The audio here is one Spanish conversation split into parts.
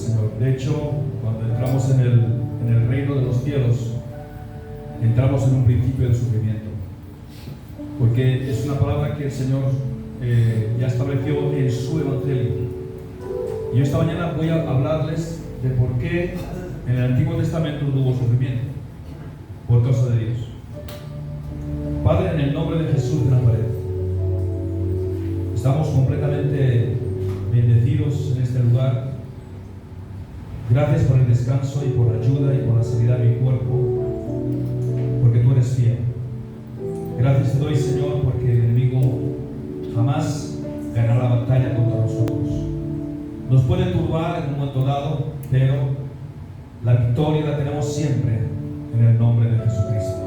Señor. De hecho, cuando entramos en el reino de los cielos, entramos en un principio de sufrimiento, porque es una palabra que el Señor ya estableció en su Evangelio. Y yo esta mañana voy a hablarles de por qué en el Antiguo Testamento no hubo sufrimiento, por causa de Dios. Padre, en el nombre de Jesús de Nazaret, estamos completamente bendecidos en este lugar. Gracias por el descanso y por la ayuda y por la sanidad de mi cuerpo, porque tú eres fiel. Gracias te doy, Señor, porque el enemigo jamás ganará la batalla contra nosotros. Nos puede turbar en un momento dado, pero la victoria la tenemos siempre en el nombre de Jesucristo.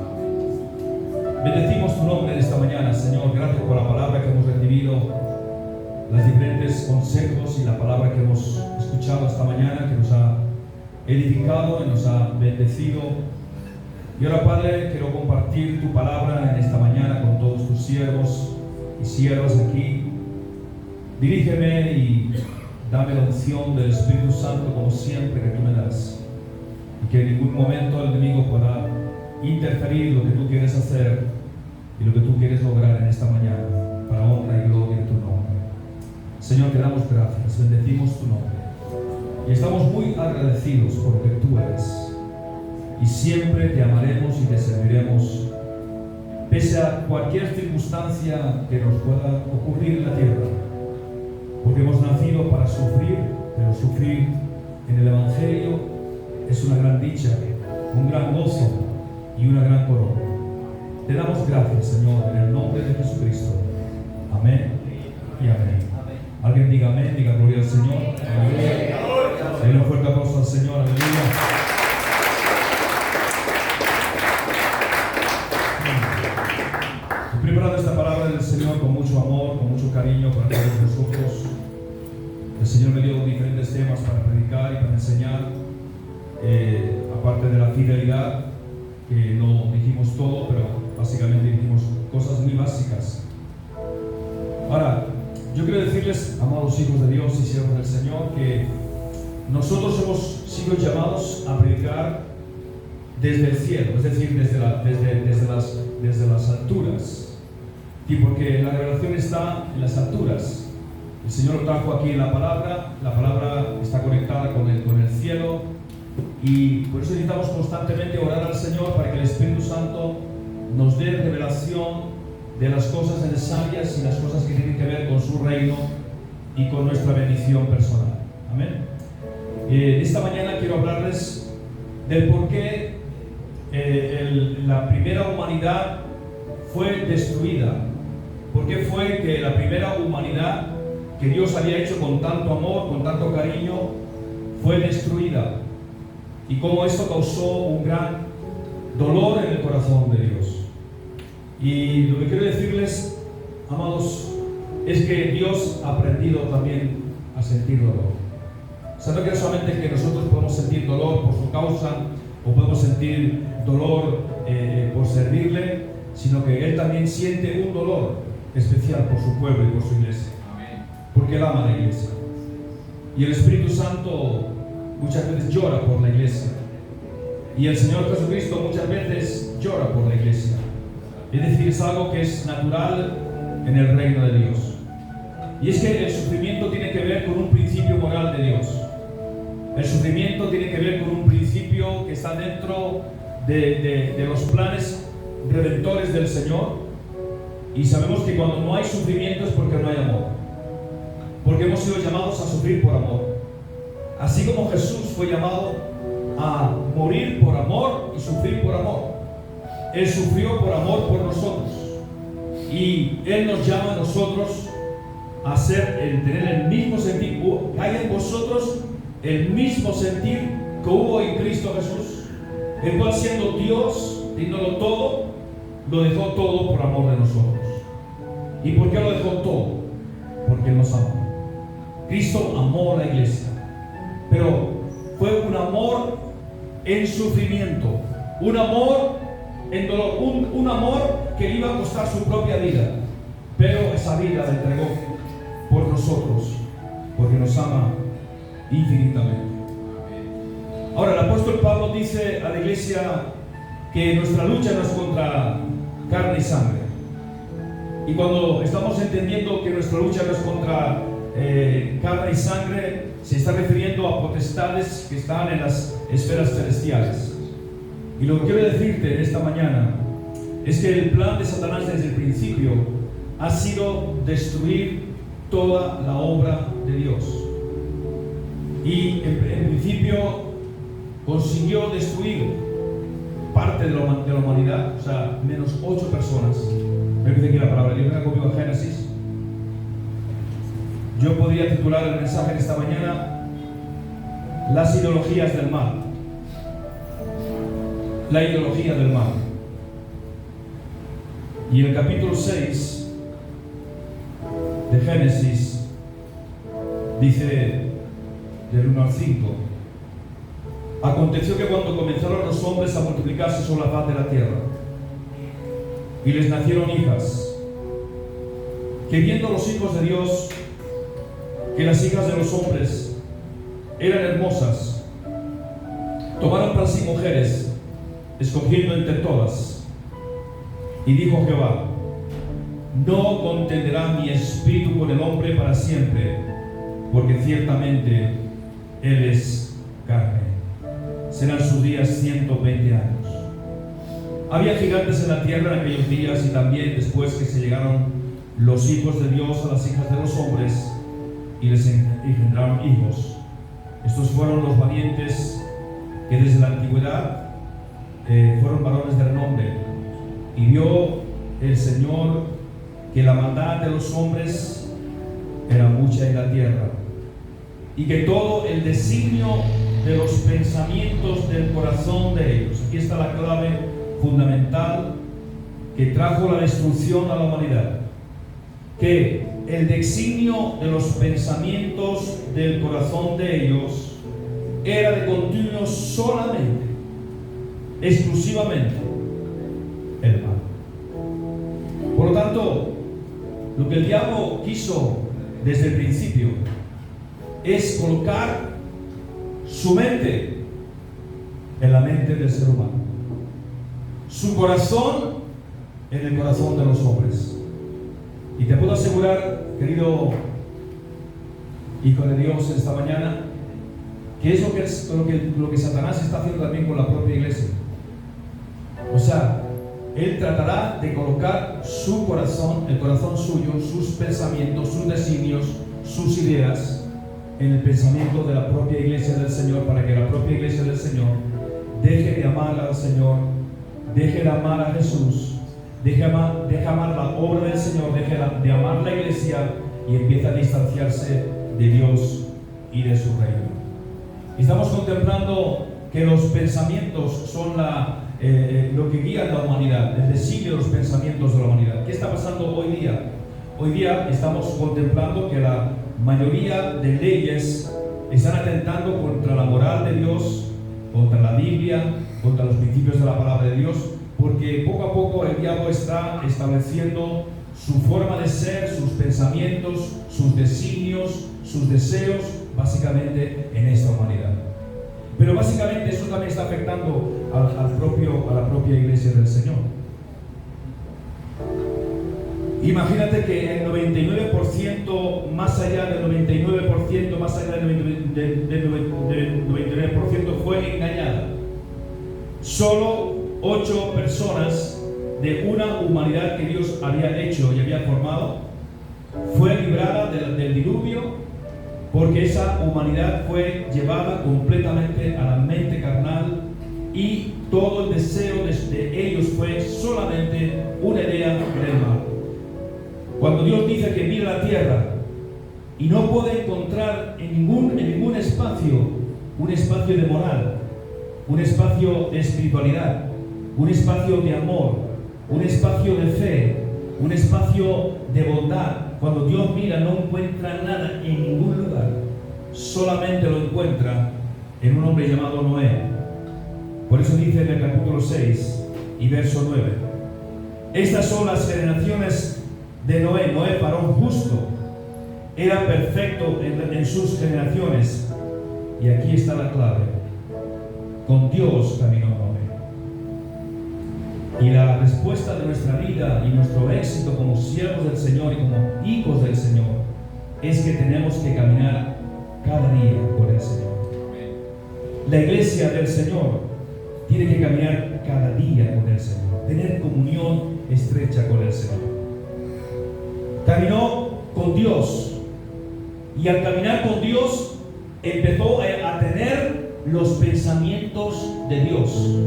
Bendecimos tu nombre en esta mañana, Señor. Gracias por la palabra que hemos recibido, los diferentes consejos y la palabra que hemos escuchado esta mañana, que nos ha edificado y nos ha bendecido. Y ahora, Padre, quiero compartir tu palabra en esta mañana con todos tus siervos y siervas aquí. Dirígeme y dame la unción del Espíritu Santo como siempre que tú me das, y que en ningún momento el enemigo pueda interferir lo que tú quieres hacer y lo que tú quieres lograr en esta mañana, para honra y gloria de tu nombre. Señor, te damos gracias, bendecimos tu nombre y estamos muy agradecidos por lo que tú eres, y siempre te amaremos y te serviremos pese a cualquier circunstancia que nos pueda ocurrir en la tierra, porque hemos nacido para sufrir, pero sufrir en el Evangelio es una gran dicha, un gran gozo y una gran corona. Te damos gracias, Señor, en el nombre de Jesucristo. Amén y amén. Alguien diga amén, diga gloria al Señor. Aleluya. Denle un fuerte aplauso al Señor. Aleluya. He preparado esta palabra del Señor con mucho amor, con mucho cariño para todos nosotros. El Señor me dio diferentes temas para predicar y para enseñar, aparte de la fidelidad, que no dijimos todo, pero básicamente dijimos cosas muy básicas. Ahora, yo quiero decirles, amados hijos de Dios y siervos del Señor, que nosotros hemos sido llamados a predicar desde el cielo, es decir, desde las alturas, y porque la revelación está en las alturas. El Señor lo trajo aquí en la palabra está conectada con el cielo, y por eso necesitamos constantemente orar al Señor para que el Espíritu Santo nos dé revelación de las cosas necesarias y las cosas que tienen que ver con su reino y con nuestra bendición personal. Amén. Esta mañana quiero hablarles del por qué la primera humanidad fue destruida. ¿Por qué fue que la primera humanidad que Dios había hecho con tanto amor, con tanto cariño, fue destruida? Y cómo esto causó un gran dolor en el corazón de Dios. Y lo que quiero decirles, amados, es que Dios ha aprendido también a sentir dolor. Sabe que no solamente que nosotros podemos sentir dolor por su causa, o podemos sentir dolor por servirle, sino que Él también siente un dolor especial por su pueblo y por su iglesia. Porque Él ama a la iglesia. Y el Espíritu Santo muchas veces llora por la iglesia. Y el Señor Jesucristo muchas veces llora por la iglesia. Es decir, es algo que es natural en el reino de Dios. Y es que el sufrimiento tiene que ver con un principio moral de Dios. El sufrimiento tiene que ver con un principio que está dentro de los planes redentores del Señor. Y sabemos que cuando no hay sufrimiento es porque no hay amor. Porque hemos sido llamados a sufrir por amor. Así como Jesús fue llamado a morir por amor y sufrir por amor. Él sufrió por amor por nosotros. Y Él nos llama a nosotros a tener el mismo sentir. Hay en vosotros el mismo sentir que hubo en Cristo Jesús, el cual, siendo Dios, teniéndolo todo, lo dejó todo por amor de nosotros. ¿Y por qué lo dejó todo? Porque Él nos ama. Cristo amó a la iglesia, pero fue un amor en sufrimiento, un amor en dolor, un amor que le iba a costar su propia vida, pero esa vida la entregó por nosotros, porque nos ama infinitamente. Ahora, el apóstol Pablo dice a la iglesia que nuestra lucha no es contra carne y sangre. Y cuando estamos entendiendo que nuestra lucha no es contra carne y sangre, se está refiriendo a potestades que están en las esferas celestiales. Y lo que quiero decirte en esta mañana es que el plan de Satanás desde el principio ha sido destruir toda la obra de Dios. Y en principio consiguió destruir parte de la humanidad, o sea, menos 8 personas. Me dice aquí la palabra de Dios, venga conmigo a Génesis. Yo podría titular el mensaje de esta mañana: las ideologías del mal. La ideología del mal. Y en el capítulo 6 de Génesis dice del 1 al 5: aconteció que cuando comenzaron los hombres a multiplicarse sobre la faz de la tierra, y les nacieron hijas, que viendo los hijos de Dios que las hijas de los hombres eran hermosas, tomaron para sí mujeres, escogiendo entre todas. Y dijo Jehová: no contenderá mi espíritu con el hombre para siempre, porque ciertamente él es carne. Serán sus días 120 años. Había gigantes en la tierra en aquellos días, y también después que se llegaron los hijos de Dios a las hijas de los hombres, y les engendraron hijos. Estos fueron los valientes que desde la antigüedad fueron varones de renombre. Y vio el Señor que la maldad de los hombres era mucha en la tierra, y que todo el designio de los pensamientos del corazón de ellos, aquí está la clave fundamental que trajo la destrucción a la humanidad, que el designio de los pensamientos del corazón de ellos era de continuo solamente, exclusivamente, el mal. Por lo tanto, lo que el diablo quiso desde el principio es colocar su mente en la mente del ser humano, su corazón en el corazón de los hombres. Y te puedo asegurar, querido hijo de Dios, esta mañana, que es lo que Satanás está haciendo también con la propia iglesia. O sea, él tratará de colocar su corazón, el corazón suyo, sus pensamientos, sus designios, sus ideas en el pensamiento de la propia iglesia del Señor, para que la propia iglesia del Señor deje de amar al Señor, deje de amar a Jesús, deje amar la obra del Señor, deje de amar la iglesia y empiece a distanciarse de Dios y de su reino. Estamos contemplando que los pensamientos son lo que guía a la humanidad, el designio de los pensamientos de la humanidad. ¿Qué está pasando hoy día? Hoy día estamos contemplando que la mayoría de leyes están atentando contra la moral de Dios, contra la Biblia, contra los principios de la palabra de Dios, porque poco a poco el diablo está estableciendo su forma de ser, sus pensamientos, sus designios, sus deseos, básicamente en esta humanidad. Pero básicamente eso también está afectando a la propia iglesia del Señor. Imagínate que el 99%, más allá del 99%, más allá del 99% fue engañada. Solo 8 personas de una humanidad que Dios había hecho y había formado fue librada del diluvio, porque esa humanidad fue llevada completamente a la mente carnal, y todo el deseo de ellos fue solamente una idea del mal. Cuando Dios dice que mira la tierra y no puede encontrar en ningún espacio un espacio de moral, un espacio de espiritualidad, un espacio de amor, un espacio de fe, un espacio de bondad, cuando Dios mira no encuentra nada en ningún lugar, solamente lo encuentra en un hombre llamado Noé. Por eso dice en el capítulo 6 y verso 9: estas son las generaciones de Noé. Noé, varón justo, era perfecto en sus generaciones. Y aquí está la clave: con Dios caminó Noé. Y la respuesta de nuestra vida y nuestro éxito como siervos del Señor y como hijos del Señor es que tenemos que caminar cada día con el Señor. La iglesia del Señor tiene que caminar cada día con el Señor, tener comunión estrecha con el Señor. Caminó con Dios, y al caminar con Dios empezó a tener los pensamientos de Dios,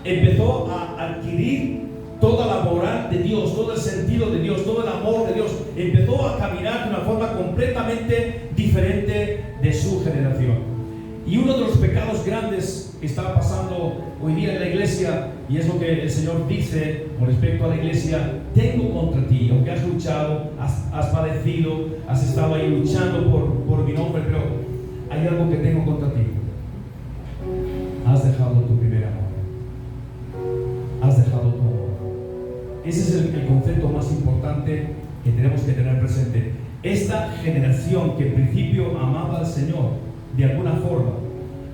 empezó a adquirir toda la moral de Dios, todo el sentido de Dios, todo el amor de Dios. Empezó a caminar de una forma completamente diferente de su generación. Y uno de los pecados grandes que está pasando hoy día en la iglesia, y es lo que el Señor dice con respecto a la iglesia: tengo contra ti, aunque has luchado, has padecido, has estado ahí luchando por mi nombre, pero hay algo que tengo contra ti. Has dejado tu primer amor. Has dejado tu amor. Ese es el concepto más importante que tenemos que tener presente. Esta generación que en principio amaba al Señor de alguna forma,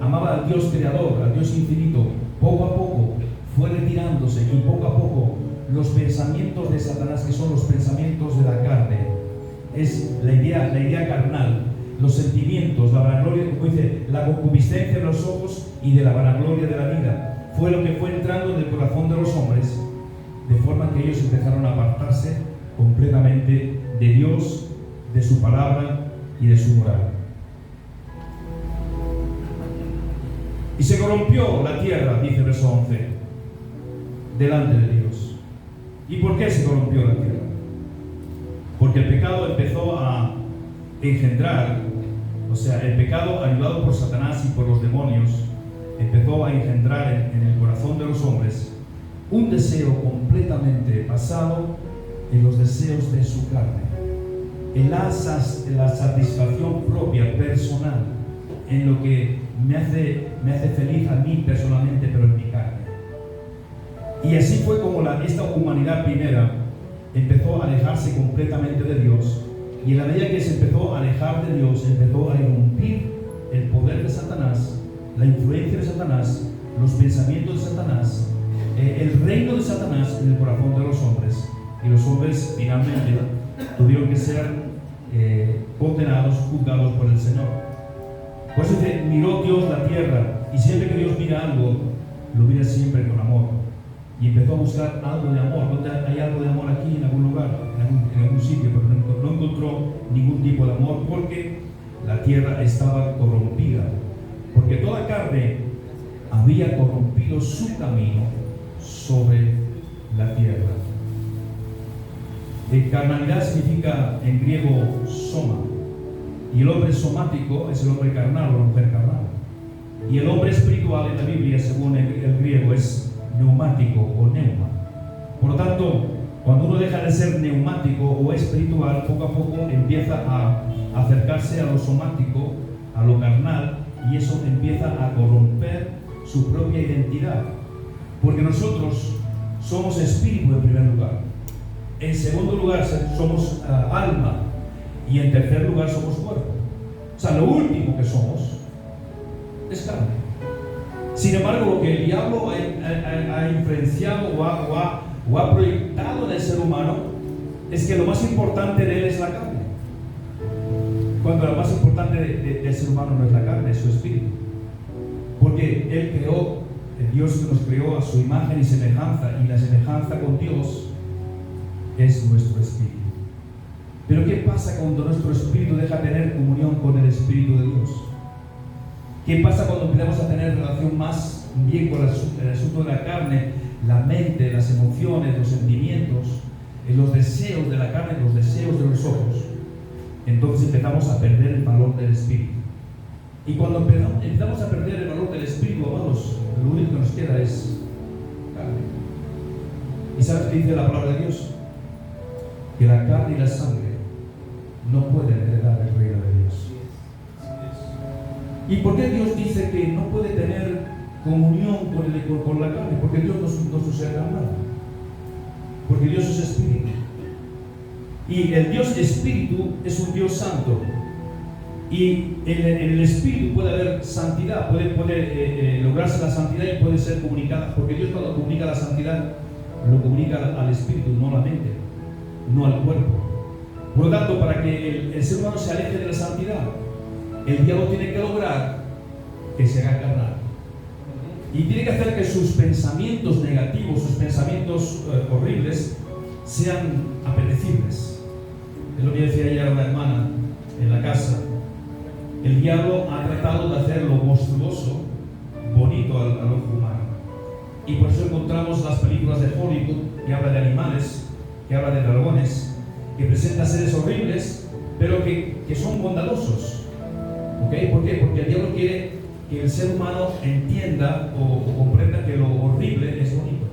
amaba al Dios creador, al Dios infinito, poco a poco fue retirándose, y poco a poco los pensamientos de Satanás, que son los pensamientos de la carne, es la idea carnal, los sentimientos, la vanagloria, como dice, la concupiscencia de los ojos y de la vanagloria de la vida, fue lo que fue entrando en el corazón de los hombres, de forma que ellos empezaron a apartarse completamente de Dios, de su palabra y de su moral. Y se corrompió la tierra, dice el verso 11, delante de Dios. ¿Y por qué se corrompió la tierra? Porque el pecado empezó a engendrar, o sea, el pecado ayudado por Satanás y por los demonios, empezó a engendrar en el corazón de los hombres un deseo completamente basado en los deseos de su carne, en la satisfacción propia, personal, en lo que me hace feliz a mí personalmente, pero en mi carne. Y así fue como esta humanidad primera empezó a alejarse completamente de Dios, y en la medida que se empezó a alejar de Dios, empezó a irrumpir el poder de Satanás, la influencia de Satanás, los pensamientos de Satanás, el reino de Satanás en el corazón de los hombres, y los hombres finalmente tuvieron que ser condenados, juzgados por el Señor. Por eso dice, miró Dios la tierra, y siempre que Dios mira algo, lo mira siempre con amor. Y empezó a buscar algo de amor. ¿No hay algo de amor aquí en algún lugar, en algún sitio? Pero no encontró ningún tipo de amor, porque la tierra estaba corrompida. Porque toda carne había corrompido su camino sobre la tierra. Carnalidad significa en griego soma. Y el hombre somático es el hombre carnal o la mujer carnal. Y el hombre espiritual en la Biblia, según el griego, es neumático o neuma. Por lo tanto, cuando uno deja de ser neumático o espiritual, poco a poco empieza a acercarse a lo somático, a lo carnal, y eso empieza a corromper su propia identidad. Porque nosotros somos espíritu en primer lugar. En segundo lugar, somos alma. Y en tercer lugar somos cuerpo. O sea, lo último que somos es carne. Sin embargo, lo que el diablo ha influenciado o ha proyectado en el ser humano es que lo más importante de él es la carne. Cuando lo más importante del ser humano no es la carne, es su espíritu. Porque él creó, el Dios que nos creó a su imagen y semejanza, y la semejanza con Dios es nuestro espíritu. Pero ¿qué pasa cuando nuestro espíritu deja de tener comunión con el Espíritu de Dios? ¿Qué pasa cuando empezamos a tener relación más bien con el asunto de la carne, la mente, las emociones, los sentimientos, los deseos de la carne, los deseos de los ojos? Entonces empezamos a perder el valor del Espíritu. Y cuando empezamos a perder el valor del Espíritu, amados, lo único que nos queda es carne. ¿Y sabes qué dice la palabra de Dios? Que la carne y la sangre no pueden heredar el reino de Dios. ¿Y por qué Dios dice que no puede tener comunión con la carne? Porque Dios no sucede nada. Porque Dios es espíritu. Y el Dios espíritu es un Dios santo. Y en el espíritu puede haber santidad, puede lograrse la santidad y puede ser comunicada, porque Dios cuando comunica la santidad lo comunica al espíritu, no a la mente, no al cuerpo. Por lo tanto, para que el ser humano se aleje de la santidad, el diablo tiene que lograr que se haga carnal. Y tiene que hacer que sus pensamientos negativos, sus pensamientos horribles, sean apetecibles. Es lo que decía ayer una hermana en la casa. El diablo ha tratado de hacer lo monstruoso bonito al ojo humano. Y por eso encontramos las películas de Hollywood que hablan de animales, que hablan de dragones, que presentan seres horribles, pero que son bondadosos. ¿Okay? ¿Por qué? Porque el diablo quiere que el ser humano entienda o comprenda que lo horrible es bonito.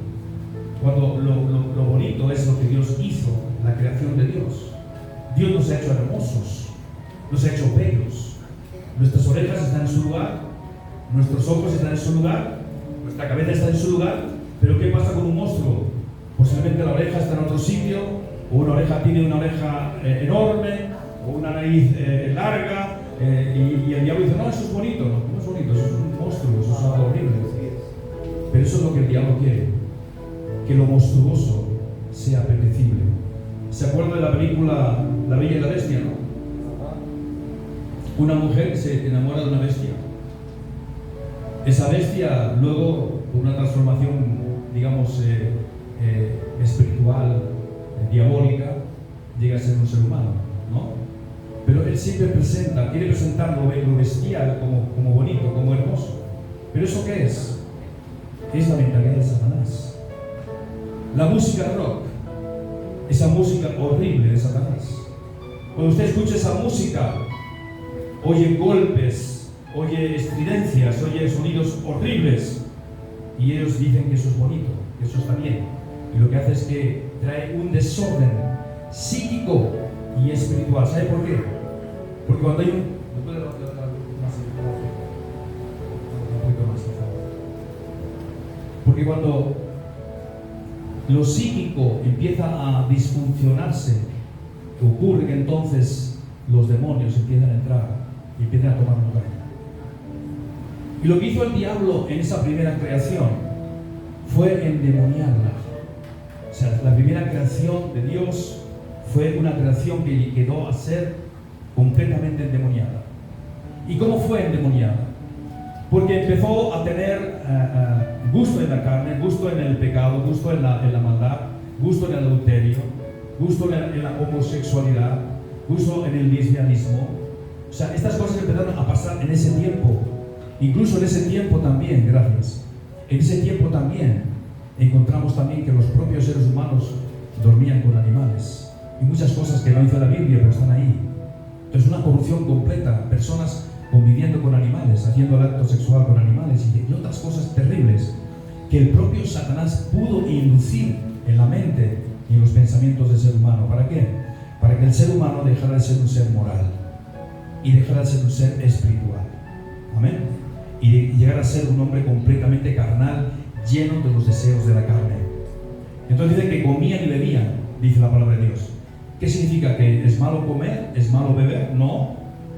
Cuando lo bonito es lo que Dios hizo, la creación de Dios. Dios nos ha hecho hermosos, nos ha hecho bellos. Nuestras orejas están en su lugar, nuestros ojos están en su lugar, nuestra cabeza está en su lugar, pero ¿qué pasa con un monstruo? Posiblemente la oreja está en otro sitio, o una oreja tiene una oreja enorme, o una nariz larga, y el diablo dice, no, eso es bonito. No es bonito, eso es un monstruo, eso es algo horrible. Pero eso es lo que el diablo quiere, que lo monstruoso sea apetecible. ¿Se acuerdan de la película La Bella y la Bestia, no? Una mujer que se enamora de una bestia. Esa bestia luego, con una transformación, digamos, espiritual, diabólica, llega a ser un ser humano, ¿no? Pero él siempre quiere presentar lo bestial como bonito, como hermoso. ¿Pero eso qué es? Es la mentalidad de Satanás. La música rock, esa música horrible de Satanás. Cuando usted escucha esa música, oye golpes, oye estridencias, oye sonidos horribles, y ellos dicen que eso es bonito, que eso está bien. Y lo que hace es que trae un desorden psíquico y espiritual. ¿Sabe por qué? Porque cuando hay un poquito más, porque cuando lo psíquico empieza a disfuncionarse, ocurre que entonces los demonios empiezan a entrar y empiezan a tomar lugar. Y lo que hizo el diablo en esa primera creación fue endemoniarla. O sea, la primera creación de Dios fue una creación que quedó a ser completamente endemoniada. ¿Y cómo fue endemoniada? Porque empezó a tener gusto en la carne, gusto en el pecado, gusto en la maldad, gusto en el adulterio, gusto en la homosexualidad, gusto en el lesbianismo. O sea, estas cosas empezaron a pasar en ese tiempo. Incluso en ese tiempo también, gracias, en ese tiempo también encontramos también que los propios seres humanos dormían con animales. Y muchas cosas que no dice la Biblia, pero están ahí. Entonces, una corrupción completa, personas conviviendo con animales, haciendo el acto sexual con animales y otras cosas terribles que el propio Satanás pudo inducir en la mente y en los pensamientos del ser humano. ¿Para qué? Para que el ser humano dejara de ser un ser moral y dejara de ser un ser espiritual. Amén. Y llegar a ser un hombre completamente carnal, lleno de los deseos de la carne. Entonces dice que comían y bebían, dice la palabra de Dios. ¿Qué significa? ¿Que es malo comer? ¿Es malo beber? No.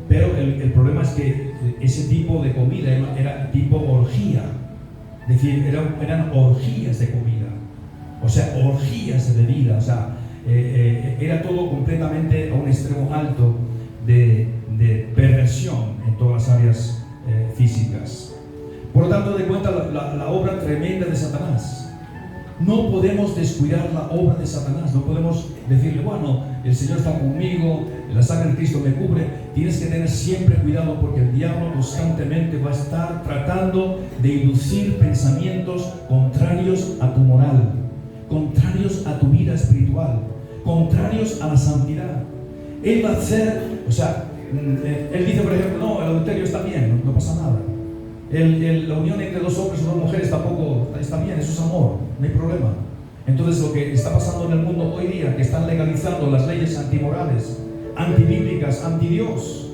Pero el problema es que ese tipo de comida era tipo orgía. Es decir, eran orgías de comida. O sea, orgías de bebida. O sea, era todo completamente a un extremo alto de perversión en todas las áreas físicas. Por lo tanto, de cuenta la obra tremenda de Satanás. No podemos descuidar la obra de Satanás. No podemos decirle, bueno, el Señor está conmigo, la sangre de Cristo me cubre. Tienes que tener siempre cuidado, porque el diablo constantemente va a estar tratando de inducir pensamientos contrarios a tu moral, contrarios a tu vida espiritual, contrarios a la santidad. Él va a hacer, o sea, él dice, por ejemplo, no, el adulterio está bien, no pasa nada. La unión entre dos hombres o dos mujeres tampoco está bien, eso es amor, no hay problema. Entonces, lo que está pasando en el mundo hoy día, que están legalizando las leyes antimorales, antibíblicas, antidios,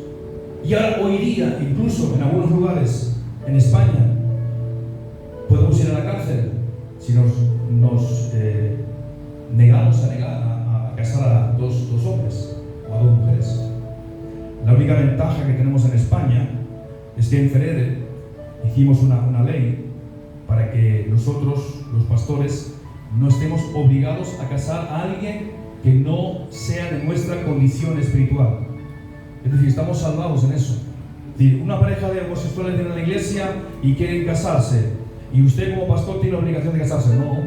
y ahora hoy día, incluso en algunos lugares en España, podemos ir a la cárcel si nos negamos a casar a dos hombres o a dos mujeres. La única ventaja que tenemos en España es que en Ferede hicimos una ley para que nosotros, los pastores, no estemos obligados a casar a alguien que no sea de nuestra condición espiritual. Es decir, estamos salvados en eso. Es decir, una pareja de homosexuales viene a la iglesia y quieren casarse, y usted como pastor tiene la obligación de casarse. No.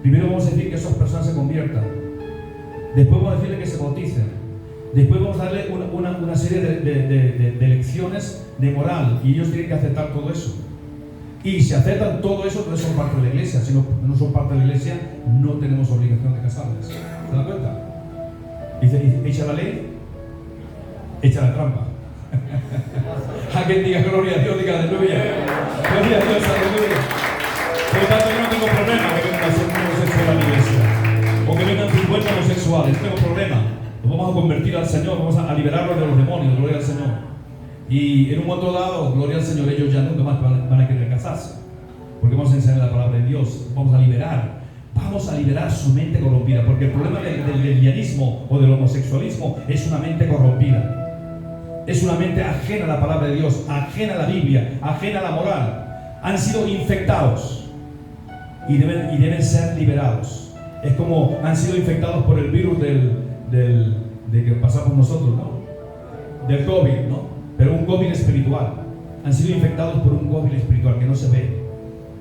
Primero vamos a decir que esas personas se conviertan. Después vamos a decirle que se bauticen. Después vamos a darle una serie de lecciones de moral, y ellos tienen que aceptar todo eso. Y si aceptan todo eso, entonces son parte de la iglesia. Si no son parte de la iglesia, no tenemos obligación de casarles. ¿Se dan cuenta? Dice, echa la ley, echa la trampa. A quien diga gloria a Dios, diga aleluya. Gloria a Dios, aleluya. Por lo tanto, yo no tengo problema que vengan a ser homosexuales a la iglesia, o que vengan 50 homosexuales. No tengo problema. Nos vamos a convertir al Señor, vamos a liberarlos de los demonios, gloria al Señor. Y en un momento dado, gloria al Señor, ellos ya nunca más van a querer casarse, porque vamos a enseñar la palabra de Dios, vamos a liberar su mente corrompida, porque el problema del lesbianismo o del homosexualismo es una mente corrompida, es una mente ajena a la palabra de Dios, ajena a la Biblia, ajena a la moral. Han sido infectados y deben ser liberados. Es como han sido infectados por el virus de que pasamos nosotros, ¿no? Del COVID, ¿no? Pero un COVID espiritual. Han sido infectados por un COVID espiritual que no se ve,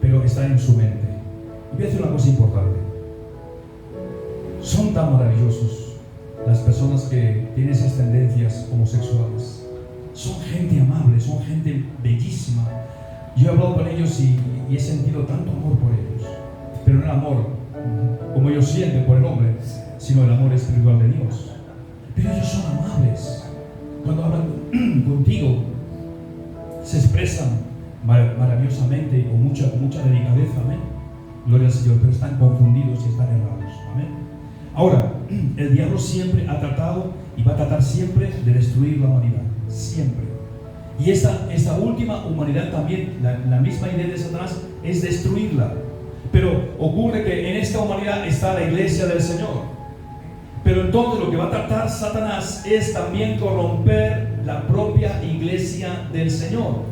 pero está en su mente. Y voy a decir una cosa importante. Son tan maravillosos las personas que tienen esas tendencias homosexuales. Son gente amable, son gente bellísima. Yo he hablado con ellos y he sentido tanto amor por ellos. Pero no el amor como ellos sienten por el hombre, sino el amor espiritual de Dios. Pero ellos son amables. Cuando hablan contigo, se expresan maravillosamente y con mucha delicadeza, amén. Gloria al Señor, pero están confundidos y están errados, amén. Ahora, el diablo siempre ha tratado y va a tratar siempre de destruir la humanidad, siempre. Y esta última humanidad también, la misma idea de Satanás es destruirla. Pero ocurre que en esta humanidad está la iglesia del Señor. Pero entonces lo que va a tratar Satanás es también corromper la propia iglesia del Señor.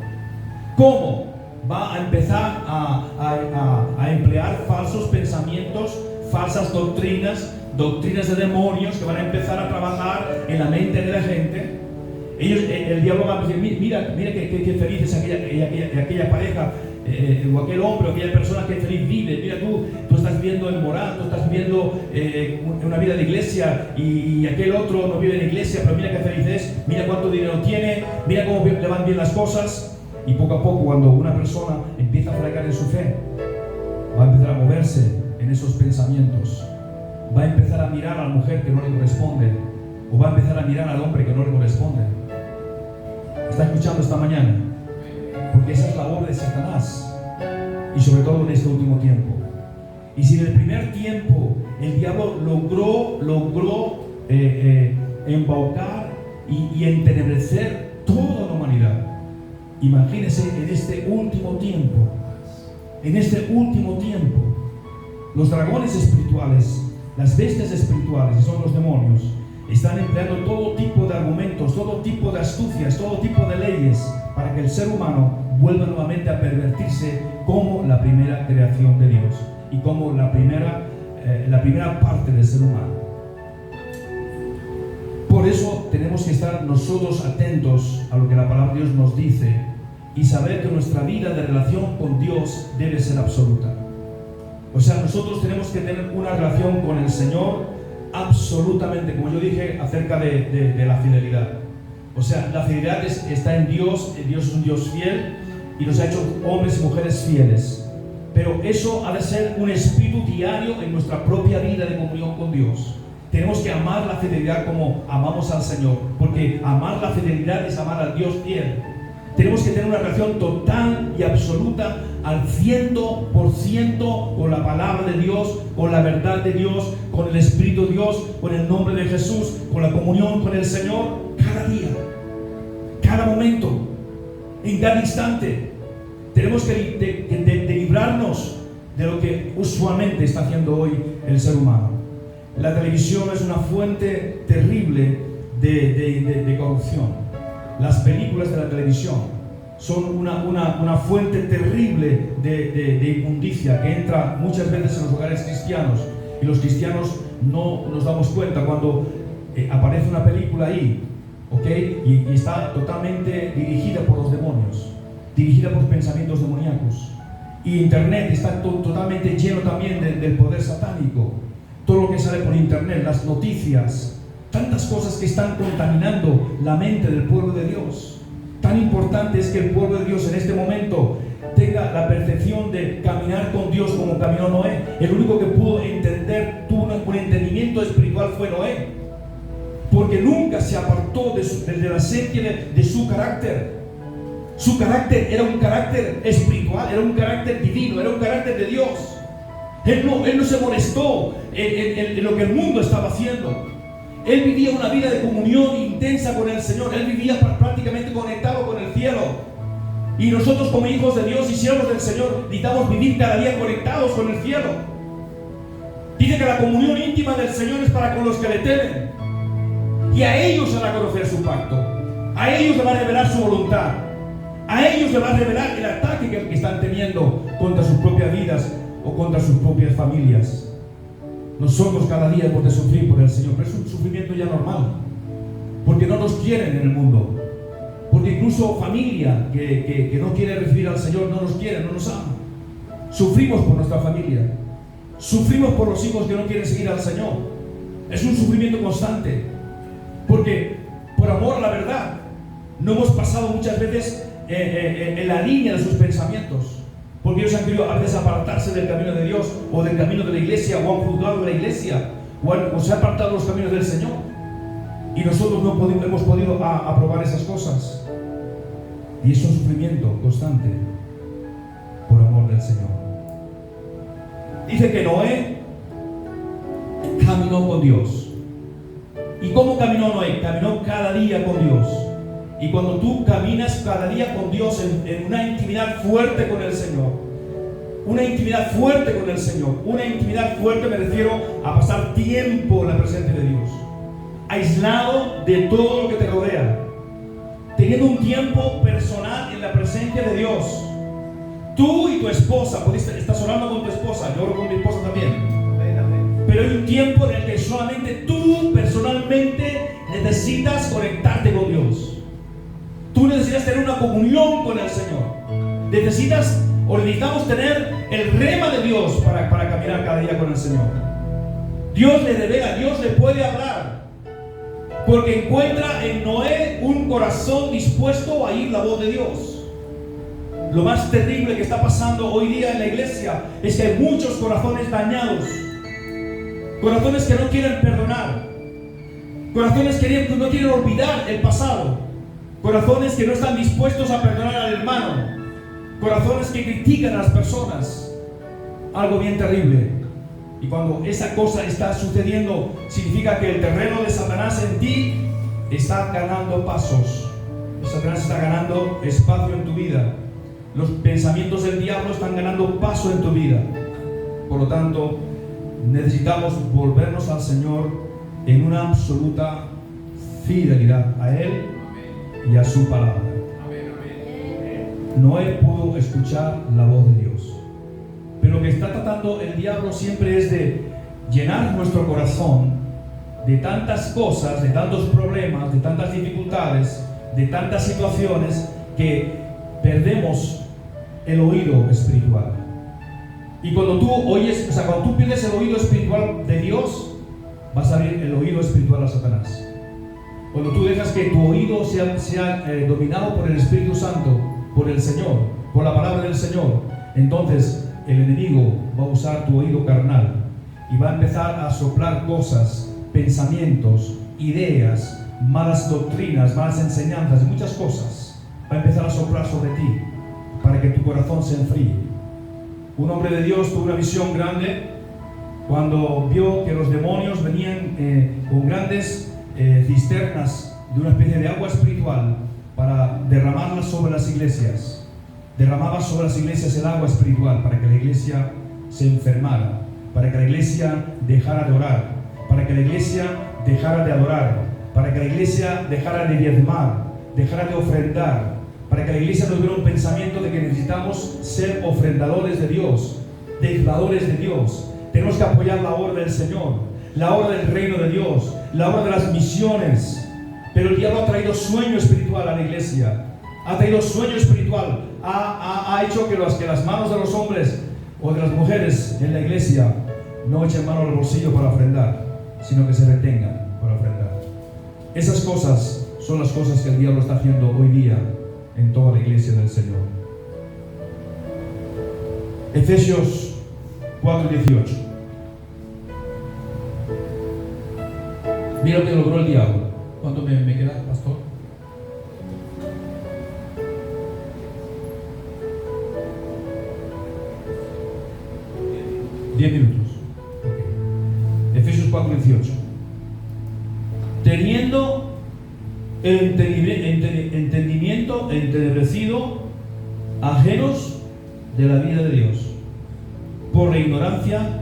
¿Cómo? Va a empezar a emplear falsos pensamientos, falsas doctrinas de demonios que van a empezar a trabajar en la mente de la gente. El diablo va a decir, mira qué feliz es aquella pareja, o aquel hombre o aquella persona que feliz vive. Mira, tú estás viendo el moral, tú estás viendo una vida de iglesia, y aquel otro no vive en la iglesia, pero mira qué feliz es, mira cuánto dinero tiene, mira cómo le van bien las cosas. Y poco a poco, cuando una persona empieza a fracaar en su fe, va a empezar a moverse en esos pensamientos, va a empezar a mirar a la mujer que no le corresponde, o va a empezar a mirar al hombre que no le corresponde. ¿Está escuchando esta mañana? Porque esa es la obra de Satanás, y sobre todo en este último tiempo. Y si en el primer tiempo el diablo logró embaucar y entenebrecer toda la humanidad, imagínense en este último tiempo, los dragones espirituales, las bestias espirituales, que son los demonios, están empleando todo tipo de argumentos, todo tipo de astucias, todo tipo de leyes para que el ser humano vuelva nuevamente a pervertirse como la primera creación de Dios y como la primera parte del ser humano. Por eso tenemos que estar nosotros atentos a lo que la palabra de Dios nos dice y saber que nuestra vida de relación con Dios debe ser absoluta. O sea, nosotros tenemos que tener una relación con el Señor absolutamente, como yo dije acerca de la fidelidad. O sea, la fidelidad está en Dios. Dios es un Dios fiel y nos ha hecho hombres y mujeres fieles. Pero eso ha de ser un espíritu diario en nuestra propia vida de comunión con Dios. Tenemos que amar la fidelidad como amamos al Señor, porque amar la fidelidad es amar al Dios fiel. Tenemos que tener una relación total y absoluta al 100% con la palabra de Dios, con la verdad de Dios, con el Espíritu de Dios, con el nombre de Jesús, con la comunión con el Señor, cada día, cada momento, en cada instante. Tenemos que librarnos de lo que usualmente está haciendo hoy el ser humano. La televisión es una fuente terrible de corrupción. las películas de la televisión son una fuente terrible de inmundicia que entra muchas veces en los hogares cristianos, y los cristianos no nos damos cuenta cuando aparece una película ahí, ¿ok? Y está totalmente dirigida por los demonios, dirigida por pensamientos demoníacos. Y internet está totalmente lleno también del poder satánico. Todo lo que sale por internet, las noticias, tantas cosas que están contaminando la mente del pueblo de Dios. Tan importante es que el pueblo de Dios en este momento tenga la percepción de caminar con Dios como caminó Noé. El único que pudo entender, tuvo un entendimiento espiritual, fue Noé, porque nunca se apartó de la esencia de su carácter. Su carácter era un carácter espiritual, era un carácter divino, era un carácter de Dios. Él no se molestó en lo que el mundo estaba haciendo. Él vivía una vida de comunión intensa con el Señor. Él vivía prácticamente conectado con el cielo. Y nosotros, como hijos de Dios y siervos del Señor, necesitamos vivir cada día conectados con el cielo. Dice que la comunión íntima del Señor es para con los que le temen, y a ellos se va a conocer su pacto, a ellos le va a revelar su voluntad, a ellos le va a revelar el ataque que están teniendo contra sus propias vidas o contra sus propias familias. Nosotros cada día hemos de sufrir por el Señor, pero es un sufrimiento ya normal, porque no nos quieren en el mundo, porque incluso familia que no quiere recibir al Señor no nos quiere, no nos ama. Sufrimos por nuestra familia, sufrimos por los hijos que no quieren seguir al Señor. Es un sufrimiento constante, porque por amor a la verdad no hemos pasado muchas veces en la línea de sus pensamientos, porque ellos han querido a veces apartarse del camino de Dios o del camino de la iglesia, o han juzgado de la iglesia, o se han apartado de los caminos del Señor, y nosotros no hemos podido aprobar esas cosas, y es un sufrimiento constante por amor del Señor. Dice que Noé caminó con Dios. ¿Y cómo caminó Noé? Caminó cada día con Dios. Y cuando tú caminas cada día con Dios en una intimidad fuerte con el Señor, una intimidad fuerte con el Señor, una intimidad fuerte me refiero a pasar tiempo en la presencia de Dios, aislado de todo lo que te rodea, teniendo un tiempo personal en la presencia de Dios. Tú y tu esposa, estás orando con tu esposa, yo oro con mi esposa también. Pero hay un tiempo en el que solamente tú personalmente necesitas conectarte con Dios. Tú necesitas tener una comunión con el Señor. Necesitamos tener el rema de Dios para caminar cada día con el Señor. Dios le revela, Dios le puede hablar, porque encuentra en Noé un corazón dispuesto a oír la voz de Dios. Lo más terrible que está pasando hoy día en la iglesia es que hay muchos corazones dañados, corazones que no quieren perdonar, corazones que no quieren olvidar el pasado, corazones que no están dispuestos a perdonar al hermano, corazones que critican a las personas. Algo bien terrible. Y cuando esa cosa está sucediendo, significa que el terreno de Satanás en ti está ganando pasos. Satanás está ganando espacio en tu vida. Los pensamientos del diablo están ganando paso en tu vida. Por lo tanto, necesitamos volvernos al Señor en una absoluta fidelidad a Él y a su palabra. Noé pudo escuchar la voz de Dios, pero lo que está tratando el diablo siempre es de llenar nuestro corazón de tantas cosas, de tantos problemas, de tantas dificultades, de tantas situaciones, que perdemos el oído espiritual. Y cuando tú oyes, cuando tú pierdes el oído espiritual de Dios, vas a abrir el oído espiritual a Satanás. Cuando tú dejas que tu oído sea dominado por el Espíritu Santo, por el Señor, por la palabra del Señor, entonces el enemigo va a usar tu oído carnal y va a empezar a soplar cosas, pensamientos, ideas, malas doctrinas, malas enseñanzas, muchas cosas. Va a empezar a soplar sobre ti para que tu corazón se enfríe. Un hombre de Dios tuvo una visión grande cuando vio que los demonios venían con grandes cisternas de una especie de agua espiritual para derramarlas sobre las iglesias. Derramaba sobre las iglesias el agua espiritual para que la iglesia se enfermara, para que la iglesia dejara de orar, para que la iglesia dejara de adorar, para que la iglesia dejara de diezmar, dejara de ofrendar, para que la iglesia no tuviera un pensamiento de que necesitamos ser ofrendadores de Dios, declaradores de Dios. Tenemos que apoyar la obra del Señor, la obra del reino de Dios, la obra de las misiones. Pero el diablo ha traído sueño espiritual a la iglesia, ha traído sueño espiritual, ha hecho que las manos de los hombres o de las mujeres en la iglesia no echen mano al bolsillo para ofrendar, sino que se retengan para ofrendar. Esas cosas son las cosas que el diablo está haciendo hoy día en toda la iglesia del Señor. Efesios 4:18. Mira lo que logró el diablo. ¿Cuánto me queda, pastor? $10 minutos. Okay. Efesios 4:18. Teniendo el entendimiento entenebrecido, ajenos de la vida de Dios, por la ignorancia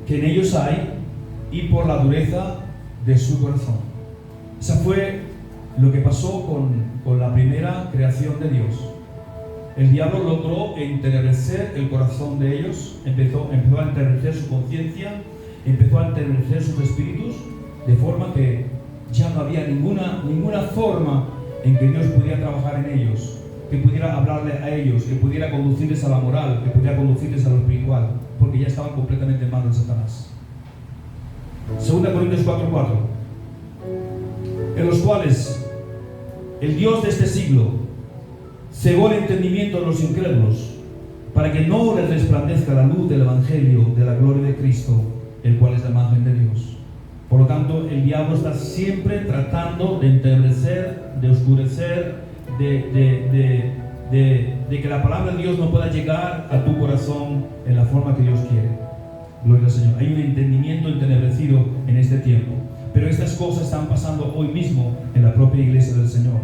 que en ellos hay y por la dureza de su corazón. Esa fue lo que pasó con la primera creación de Dios. El diablo logró entenebrecer el corazón de ellos, empezó a entenebrecer su conciencia, empezó a entenebrecer sus espíritus, de forma que ya no había ninguna forma en que Dios pudiera trabajar en ellos, que pudiera hablarle a ellos, que pudiera conducirles a la moral, que pudiera conducirles a lo espiritual, porque ya estaban completamente en manos de Satanás. 2 Corintios 4:4, en los cuales el Dios de este siglo cegó el entendimiento de los incrédulos, para que no les resplandezca la luz del Evangelio de la gloria de Cristo, el cual es la imagen de Dios. Por lo tanto, el diablo está siempre tratando de entenebrecer, de oscurecer, de que la palabra de Dios no pueda llegar a tu corazón en la forma que Dios quiere. Gloria al Señor. Hay un entendimiento entenebrecido en este tiempo. Pero estas cosas están pasando hoy mismo en la propia iglesia del Señor.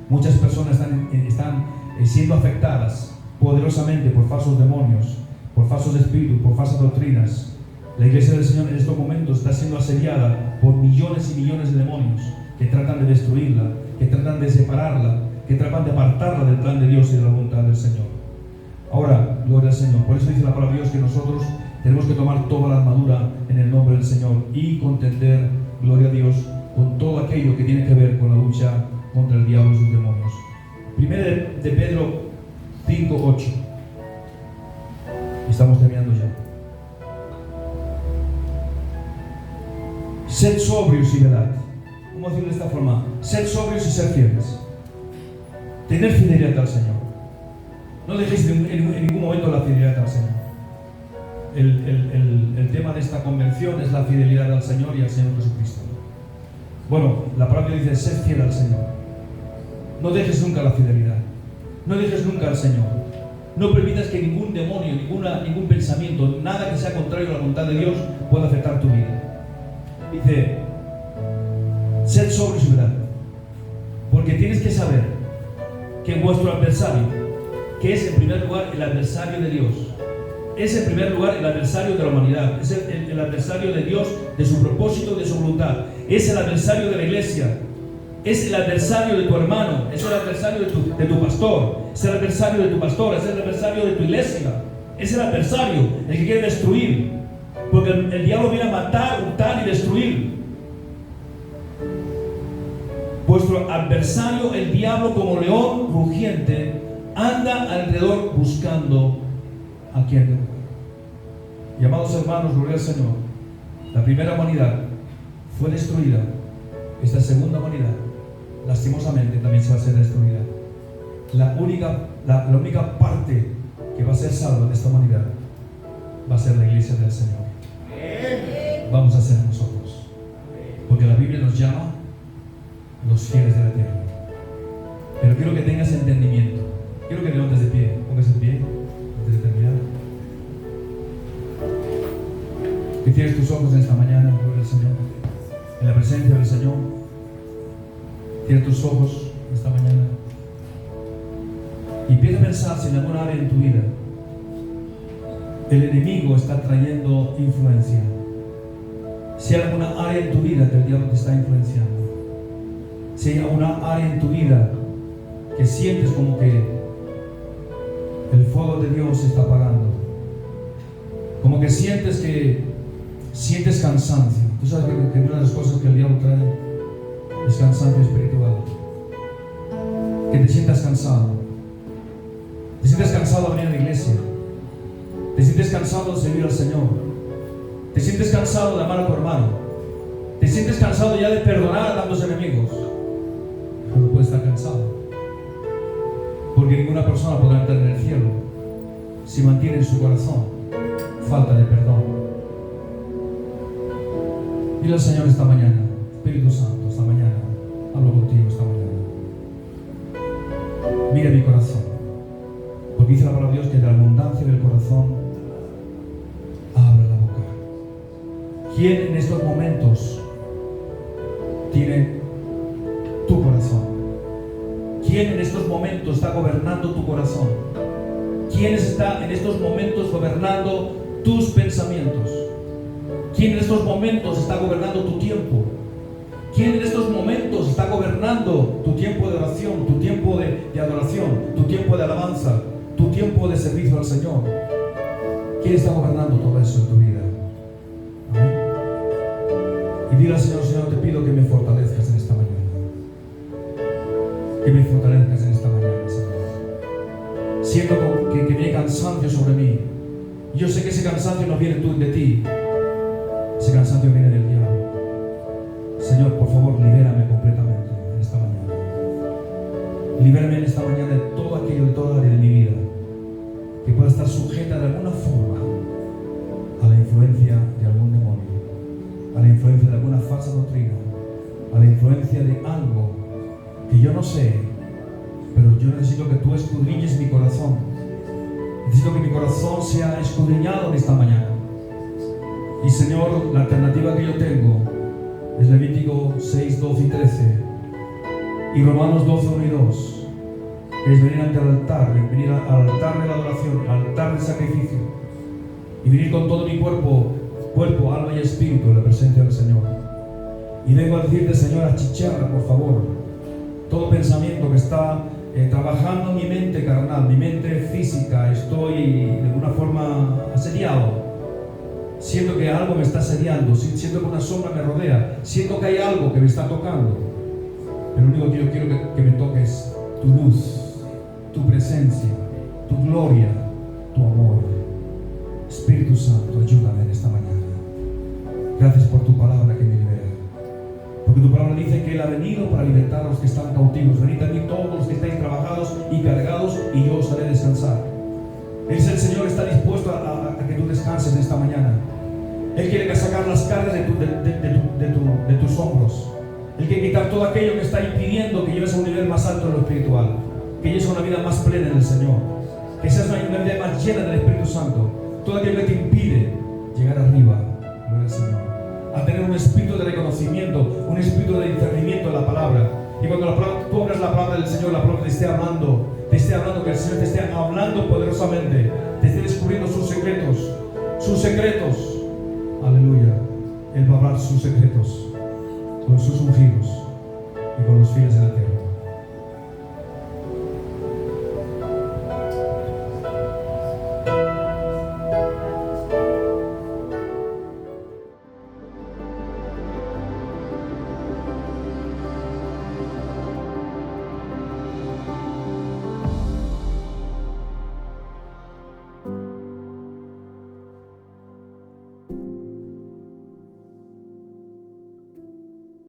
Muchas personas están siendo afectadas poderosamente por falsos demonios, por falsos espíritus, por falsas doctrinas. La iglesia del Señor en estos momentos está siendo asediada por millones y millones de demonios que tratan de destruirla, que tratan de separarla, que tratan de apartarla del plan de Dios y de la voluntad del Señor. Ahora, gloria al Señor. Por eso dice la palabra de Dios que nosotros tenemos que tomar toda la armadura en el nombre del Señor y contender, gloria a Dios, con todo aquello que tiene que ver con la lucha contra el diablo y sus demonios. Primero de Pedro 5:8. Estamos terminando ya. Sed sobrios y velad. ¿Cómo decirlo de esta forma? Sed sobrios y ser fieles. Tener fidelidad al Señor. No dejéis en ningún momento la fidelidad al Señor. El tema de esta convención es la fidelidad al Señor y al Señor Jesucristo. Bueno, la palabra dice: sed fiel al Señor. No dejes nunca la fidelidad. No dejes nunca al Señor. No permitas que ningún demonio, ningún pensamiento, nada que sea contrario a la voluntad de Dios pueda afectar tu vida. Dice: sed sobrios y velad. Porque tienes que saber que vuestro adversario, que es en primer lugar el adversario de Dios, es en primer lugar el adversario de la humanidad, es el adversario de Dios, de su propósito, de su voluntad, es el adversario de la iglesia, es el adversario de tu hermano, es el adversario de tu pastor, es el adversario de tu pastor, es el adversario de tu iglesia, es el adversario, el que quiere destruir, porque el diablo viene a matar, hurtar y destruir. Vuestro adversario, el diablo, como león rugiente, anda alrededor buscando a quien devorar. Y amados hermanos, gloria al Señor, la primera humanidad fue destruida. Esta segunda humanidad, lastimosamente, también se va a ser destruida. La única parte que va a ser salva de esta humanidad va a ser la iglesia del Señor. Vamos a ser nosotros, porque la Biblia nos llama los fieles de la tierra. Pero quiero que tengas entendimiento. Quiero que te levantes de pie. Póngase de pie antes de terminar. Que cierres tus ojos en esta mañana, gloria al Señor, en la presencia del Señor. Cierra tus ojos esta mañana y empieza a pensar si en alguna área en tu vida el enemigo está trayendo influencia. Si hay alguna área en tu vida que el diablo te está influenciando. Si hay alguna área en tu vida que sientes como que el fuego de Dios se está apagando, como que sientes cansancio. Tú sabes que una de las cosas que el diablo trae es cansancio espiritual. Que te sientas cansado. Te sientes cansado de venir a la iglesia. Te sientes cansado de servir al Señor. Te sientes cansado de amar a tu hermano. Te sientes cansado ya de perdonar a tantos enemigos. No puedes estar cansado, porque ninguna persona podrá entrar en el cielo si mantiene en su corazón falta de perdón. Dile al Señor esta mañana: Espíritu Santo, esta mañana hablo contigo esta mañana. Mira mi corazón, porque dice la palabra de Dios que de la abundancia del corazón habla la boca. ¿Quién en estos momentos tiene tu corazón? ¿Quién en estos momentos está gobernando tu corazón? ¿Quién está en estos momentos gobernando tus pensamientos? ¿Quién en estos momentos está gobernando tu tiempo? ¿Quién en estos momentos está gobernando tu tiempo de oración, tu tiempo de adoración, tu tiempo de alabanza, tu tiempo de servicio al Señor? ¿Quién está gobernando todo eso en tu vida? ¿Amén? Y dile al Señor: Señor, te pido que me fortalezcas en esta mañana. Que me fortalezcas en esta mañana, Señor. Siento que viene cansancio sobre mí. Yo sé que ese cansancio no viene de ti. Ese cansancio viene del diablo. Señor, por favor, libérame completamente en esta mañana. Libérame en esta mañana de todo aquello, de toda área de mi vida que pueda estar sujeta de alguna forma a la influencia de algún demonio, a la influencia de alguna falsa doctrina, a la influencia de algo que yo no sé, pero yo necesito que tú escudriñes mi corazón. Necesito que mi corazón sea escudriñado en esta mañana. Y Señor, la alternativa que yo tengo es Levítico 6, 12 y 13 y Romanos 12, 1 y 2, que es venir ante el altar, venir al altar de la adoración, al altar del sacrificio, y venir con todo mi cuerpo, alma y espíritu en la presencia del Señor. Y vengo a decirte: Señor, achicharra por favor todo pensamiento que está trabajando en mi mente carnal, mi mente física. Estoy de alguna forma asediado. Siento que algo me está asediando, siento que una sombra me rodea, siento que hay algo que me está tocando. Pero lo único que yo quiero que me toques tu luz, tu presencia, tu gloria, tu amor. Espíritu Santo, ayúdame en esta mañana. Gracias por tu palabra que me libera. Porque tu palabra dice que Él ha venido para libertar a los que están cautivos. Venid a mí todos los que estáis trabajados y cargados, y yo os haré descansar. El Señor está dispuesto a que tú descanses en esta mañana. Él quiere sacar las cargas de tus hombros. Él quiere quitar todo aquello que está impidiendo que lleves a un nivel más alto en lo espiritual, que lleves a una vida más plena en el Señor, que seas una vida más llena del Espíritu Santo. Todo aquello que te impide llegar arriba, gloria al Señor, a tener un espíritu de reconocimiento, un espíritu de discernimiento de la palabra. Y cuando tú abras la palabra del Señor, la palabra te esté hablando, que el Señor te esté hablando poderosamente, te esté descubriendo sus secretos. Aleluya. Él va a hablar sus secretos con sus ungidos y con los fieles de la tierra.